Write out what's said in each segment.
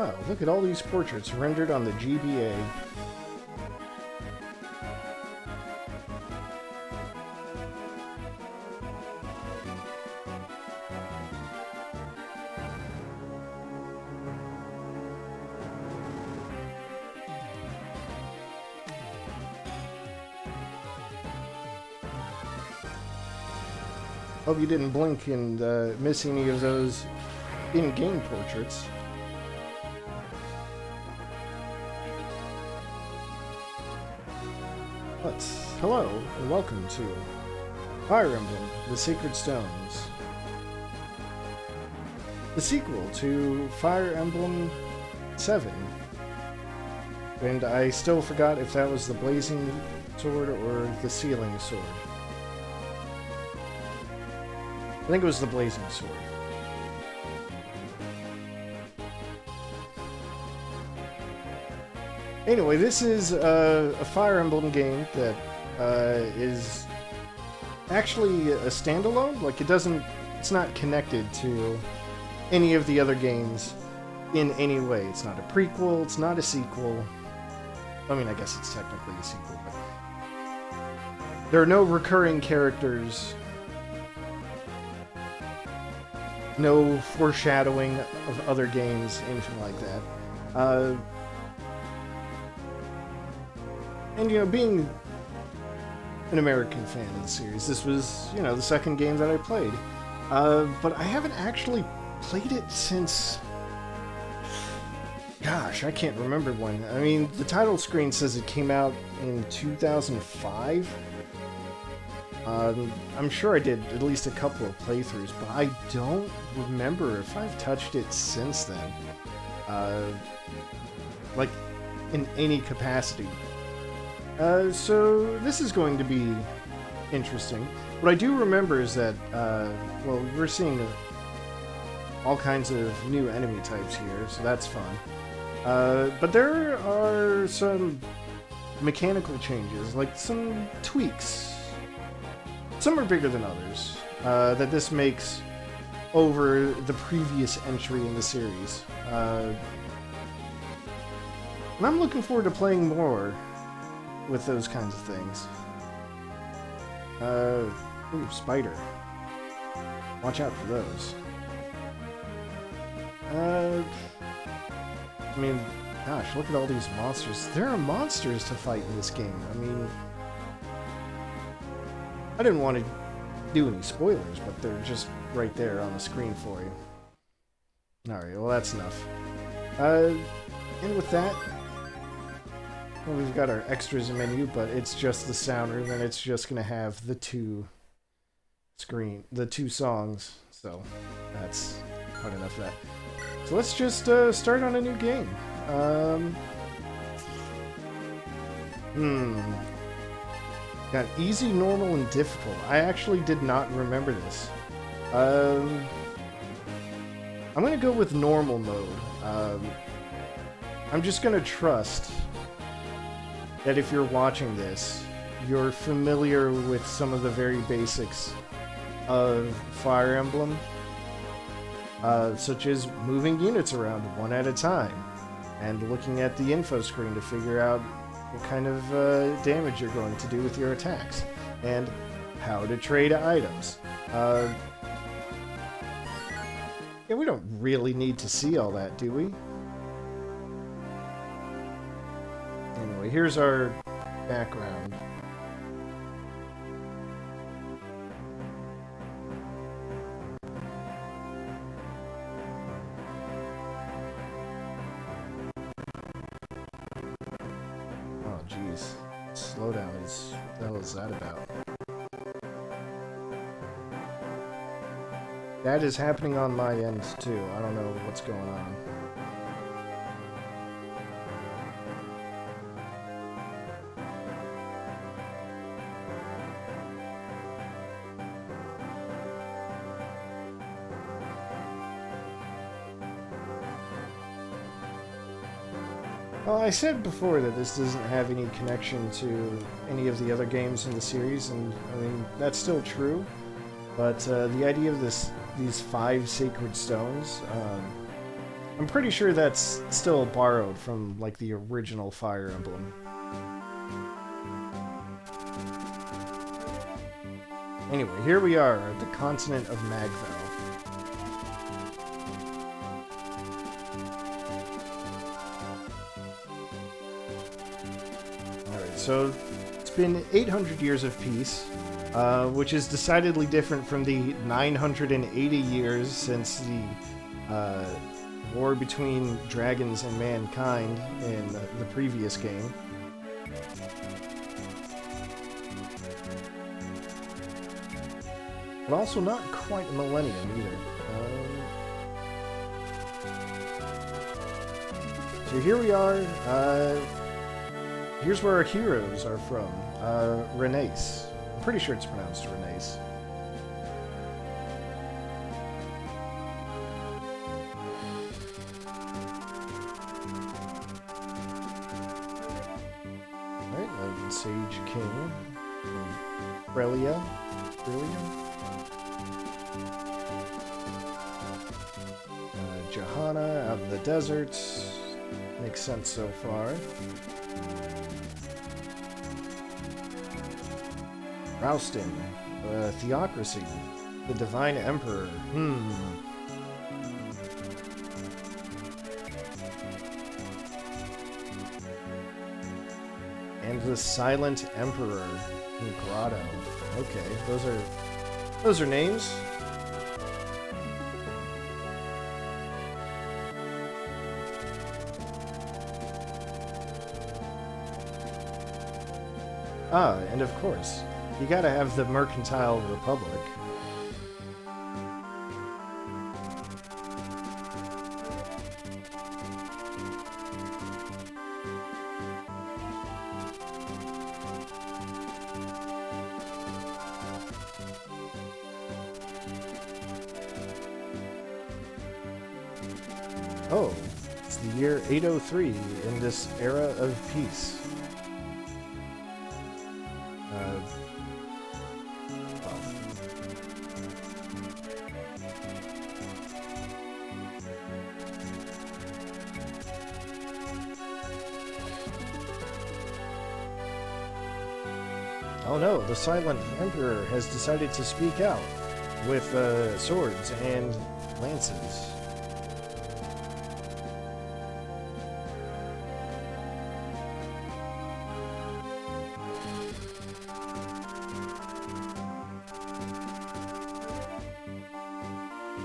Wow, look at all these portraits rendered on the GBA. Hope you didn't blink and miss any of those in-game portraits. Hello, and welcome to Fire Emblem, The Sacred Stones. The sequel to Fire Emblem 7. And I still forgot if that was the Blazing Sword or the Sealing Sword. I think it was the Blazing Sword. Anyway, this is a Fire Emblem game that is actually a standalone. Like, it's not connected to any of the other games in any way. It's not a prequel, it's not a sequel. I mean, I guess it's technically a sequel, but there are no recurring characters. No foreshadowing of other games, anything like that. And, you know, being an American fan of the series, this was, you know, the second game that I played. But I haven't actually played it since... Gosh, I can't remember when. I mean, the title screen says it came out in 2005. I'm sure I did at least a couple of playthroughs, but I don't remember if I've touched it since then. Like, in any capacity. So this is going to be interesting. What I do remember is that, well, we're seeing all kinds of new enemy types here, so that's fun. But there are some mechanical changes, like some tweaks. Some are bigger than others, that this makes over the previous entry in the series. And I'm looking forward to playing more with those kinds of things. Ooh, spider. Watch out for those. I mean, gosh, look at all these monsters. There are monsters to fight in this game. I mean, I didn't want to do any spoilers, but they're just right there on the screen for you. Alright, well that's enough. And with that, well, we've got our extras menu, but it's just the sound room, and it's just going to have the two songs, so that's quite enough of that. So let's just start on a new game. Got easy, normal, and difficult. I actually did not remember this. I'm gonna go with normal mode. I'm just gonna trust that if you're watching this, you're familiar with some of the very basics of Fire Emblem, such as moving units around one at a time, and looking at the info screen to figure out what kind of damage you're going to do with your attacks, and how to trade items. Yeah, we don't really need to see all that, do we? Anyway, here's our background. Slowdown is... what the hell is that about? That is happening on my end too. I don't know what's going on. Well, I said before that this doesn't have any connection to any of the other games in the series, and I mean, that's still true, but the idea of these 5 sacred stones, I'm pretty sure that's still borrowed from, like, the original Fire Emblem. Anyway, here we are at the continent of Magval. Alright, so it's been 800 years of peace, which is decidedly different from the 980 years since the war between dragons and mankind in the previous game. But also not quite a millennium either. So here we are. Here's where our heroes are from. Renais. I'm pretty sure it's pronounced Renais. Alright, Sage King. Frelia. Johanna out in the deserts. Makes sense so far. Roustin. Theocracy. The Divine Emperor. And the Silent Emperor. Grotto. Okay, those are names. Ah, and of course, you gotta have the Mercantile Republic. Oh, it's the year 803 in this era of peace. Oh no, the Silent Emperor has decided to speak out with swords and lances.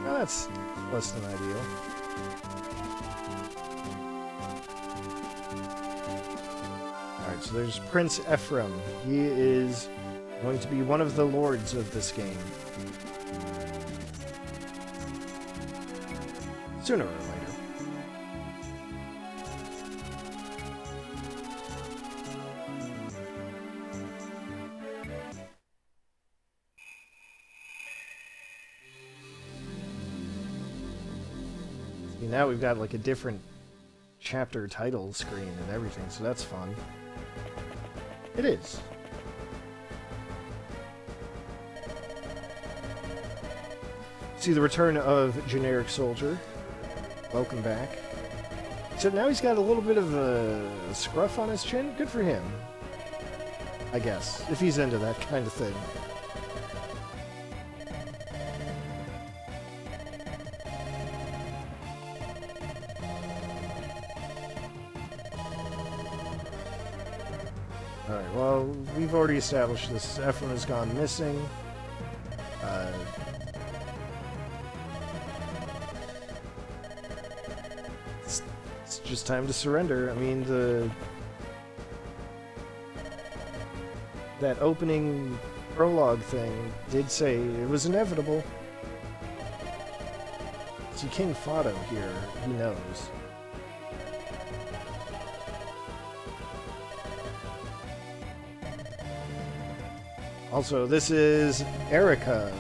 Well, that's less than ideal. Alright, so there's Prince Ephraim. He is going to be one of the lords of this game. Sooner or later. See, now we've got like a different chapter title screen and everything, so that's fun. It is. See the return of Generic Soldier. Welcome back. So now he's got a little bit of a scruff on his chin. Good for him. I guess, if he's into that kind of thing. Alright, well, we've already established this. Ephraim has gone missing. It's just time to surrender. I mean, that opening prologue thing did say it was inevitable. See, King Fado here, he knows. Also, this is Erica,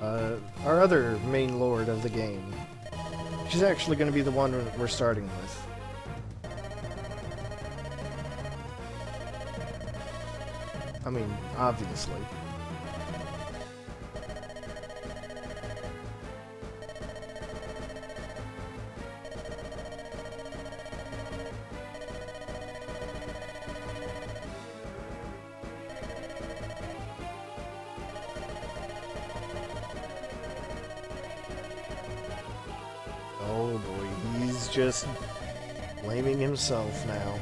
our other main lord of the game. She's actually going to be the one we're starting with. I mean, obviously. just blaming himself now.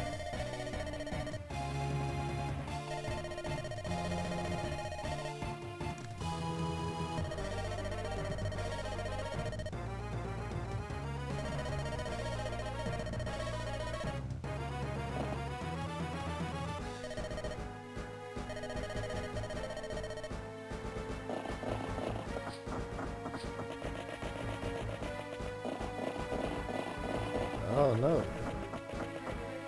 Oh no.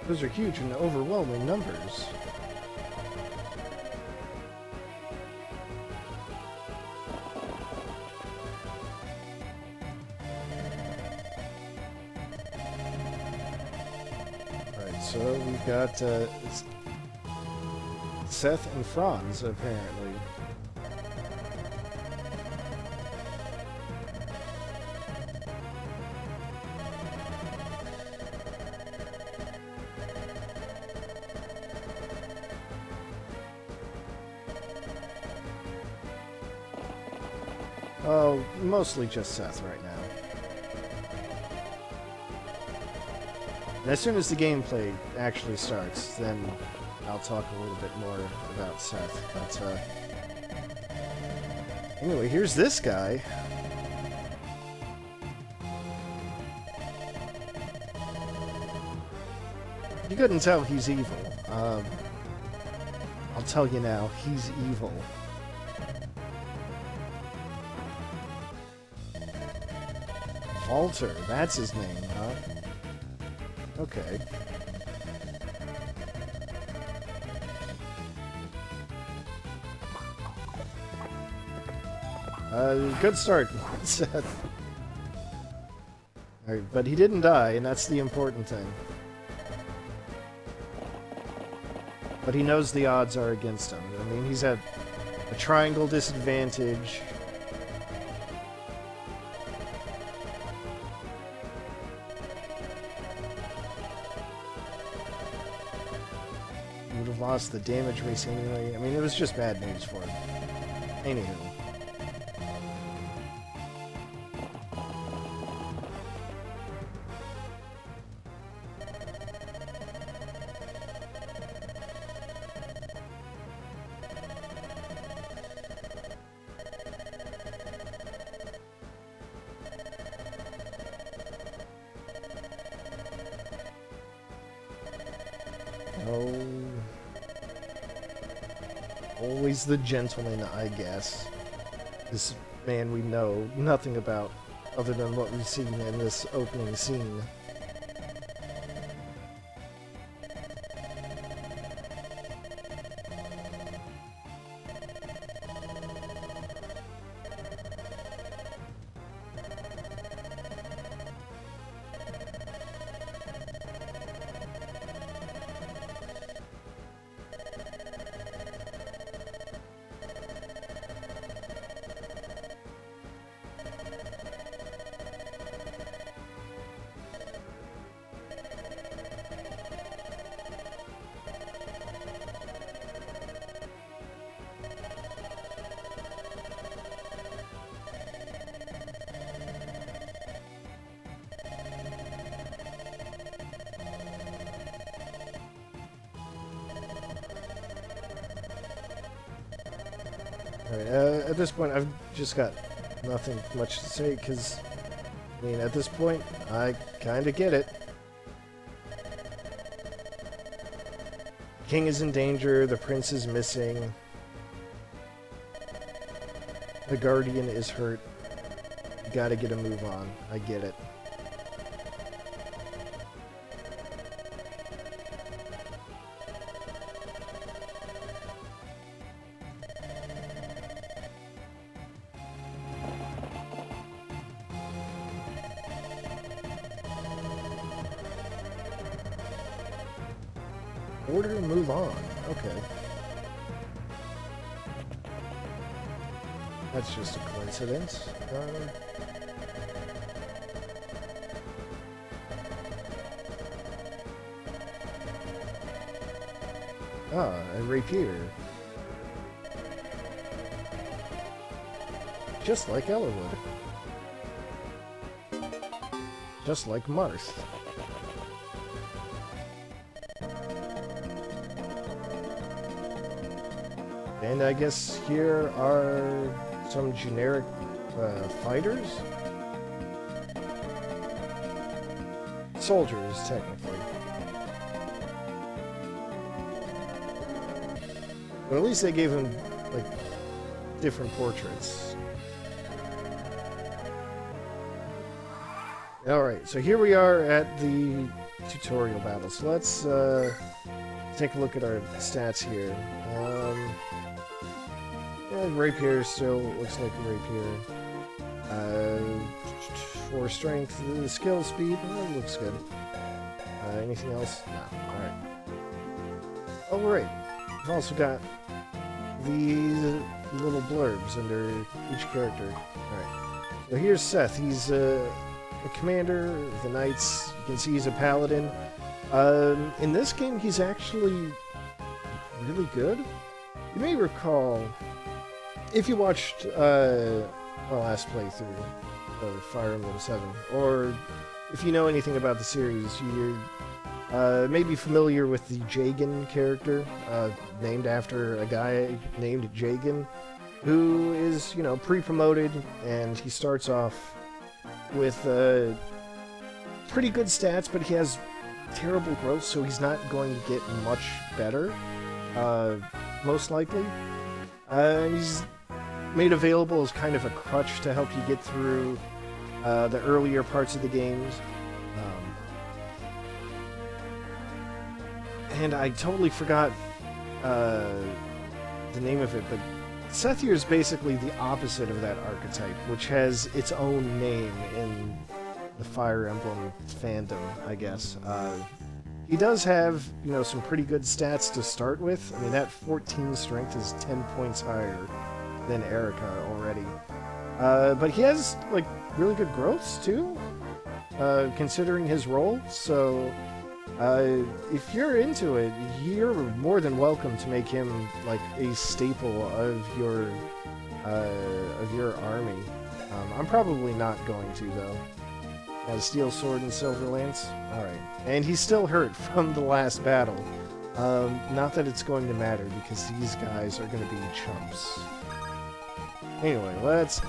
Those are huge and overwhelming numbers. Alright, so we've got Seth and Franz, apparently. Oh, mostly just Seth right now. And as soon as the gameplay actually starts, then I'll talk a little bit more about Seth. But, anyway, here's this guy. You couldn't tell he's evil. I'll tell you now, he's evil. Walter, that's his name, huh? Okay. Good start, Seth. Alright, but he didn't die, and that's the important thing. But he knows the odds are against him. I mean, he's at a triangle disadvantage. Would have lost the damage race anyway. I mean, it was just bad news for him. Anywho. Oh, always the gentleman, I guess. This man we know nothing about other than what we've seen in this opening scene. Alright, at this point, I've just got nothing much to say, because, I mean, at this point, I kinda get it. King is in danger, the prince is missing, the guardian is hurt. You gotta get a move on. I get it. Order to move on. Okay. That's just a coincidence. A rapier. Just like Ellerwood. Just like Marth. And I guess here are some generic fighters? Soldiers, technically. But at least they gave him, like, different portraits. Alright, so here we are at the tutorial battle. So let's take a look at our stats here. Yeah, rapier still looks like a rapier. 4 strength, skill, speed, looks good. Anything else? No. Alright. Oh, right. We've also got these little blurbs under each character. Alright. So here's Seth. He's a commander of the Knights. You can see he's a paladin. In this game, he's actually really good. You may recall, if you watched my last playthrough of Fire Emblem 7, or if you know anything about the series, you're maybe familiar with the Jagan character, named after a guy named Jagan, who is, you know, pre-promoted, and he starts off with pretty good stats, but he has terrible growth, so he's not going to get much better, most likely. And he's made available as kind of a crutch to help you get through the earlier parts of the games. And I totally forgot the name of it, but Seth here is basically the opposite of that archetype, which has its own name in the Fire Emblem fandom, I guess. He does have, you know, some pretty good stats to start with. I mean, that 14 strength is 10 points higher than Erica already. But he has, like, really good growths, too, considering his role. So, if you're into it, you're more than welcome to make him, like, a staple of your army. I'm probably not going to, though. Got a steel sword and silver lance? Alright. And he's still hurt from the last battle. Not that it's going to matter, because these guys are going to be chumps. Anyway, let's...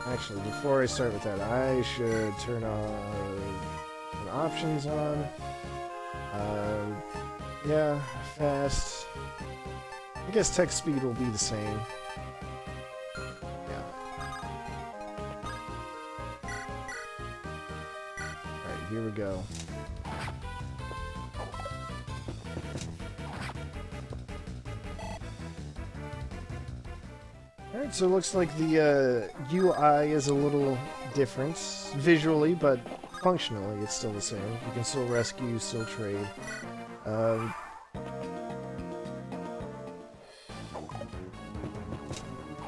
Actually, before I start with that, I should turn options on. Yeah, fast. I guess text speed will be the same. Here we go. Alright, so it looks like the UI is a little different visually, but functionally it's still the same. You can still rescue, still trade.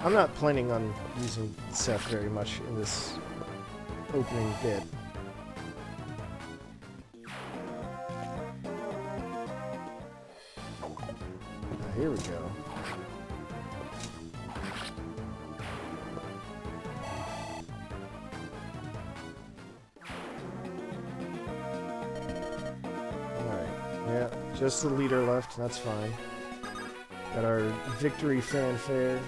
I'm not planning on using Seth very much in this opening bit. Here we go. Alright, yeah, just the leader left, that's fine. Got our victory fanfare.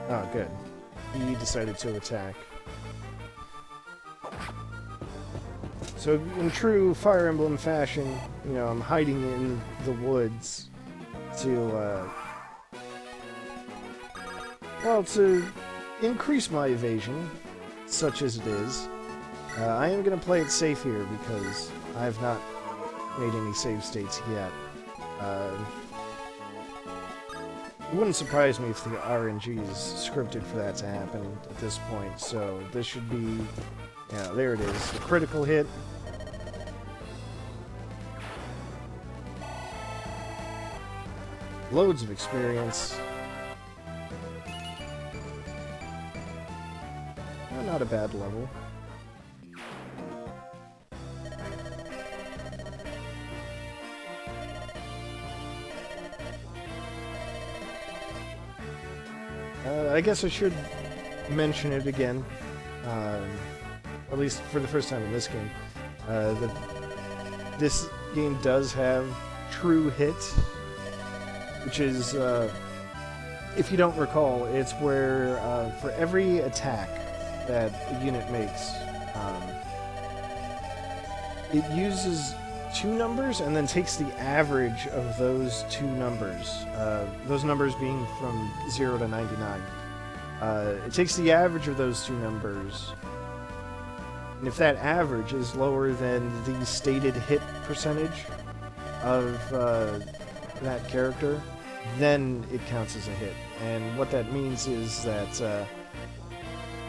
Oh, good. He decided to attack. So, in true Fire Emblem fashion, you know, I'm hiding in the woods to, well, to increase my evasion, such as it is. I am going to play it safe here because I have not made any save states yet. It wouldn't surprise me if the RNG is scripted for that to happen at this point, so this should be... Yeah, there it is. A critical hit. Loads of experience. Not a bad level. I guess I should mention it again. at least for the first time in this game, this game does have true hit, which is, if you don't recall, it's where for every attack that a unit makes, it uses two numbers and then takes the average of those two numbers, those numbers being from 0 to 99. It takes the average of those two numbers, and if that average is lower than the stated hit percentage of that character, then it counts as a hit. And what that means is that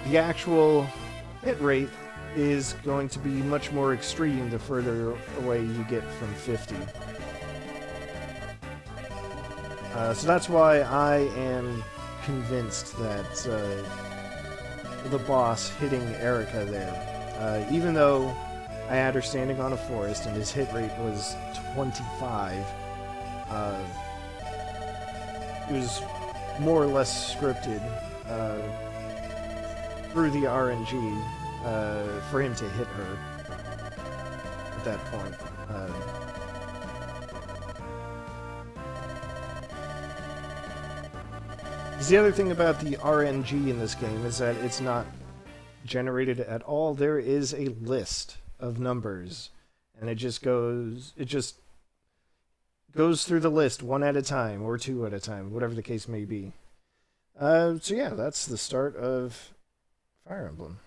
the actual hit rate is going to be much more extreme the further away you get from 50. So that's why I am convinced that the boss hitting Erica there, even though I had her standing on a forest and his hit rate was 25, it was more or less scripted through the RNG for him to hit her at that point. The other thing about the RNG in this game is that it's not generated at all. There is a list of numbers, and it just goes through the list one at a time, or two at a time, whatever the case may be. So yeah, that's the start of Fire Emblem.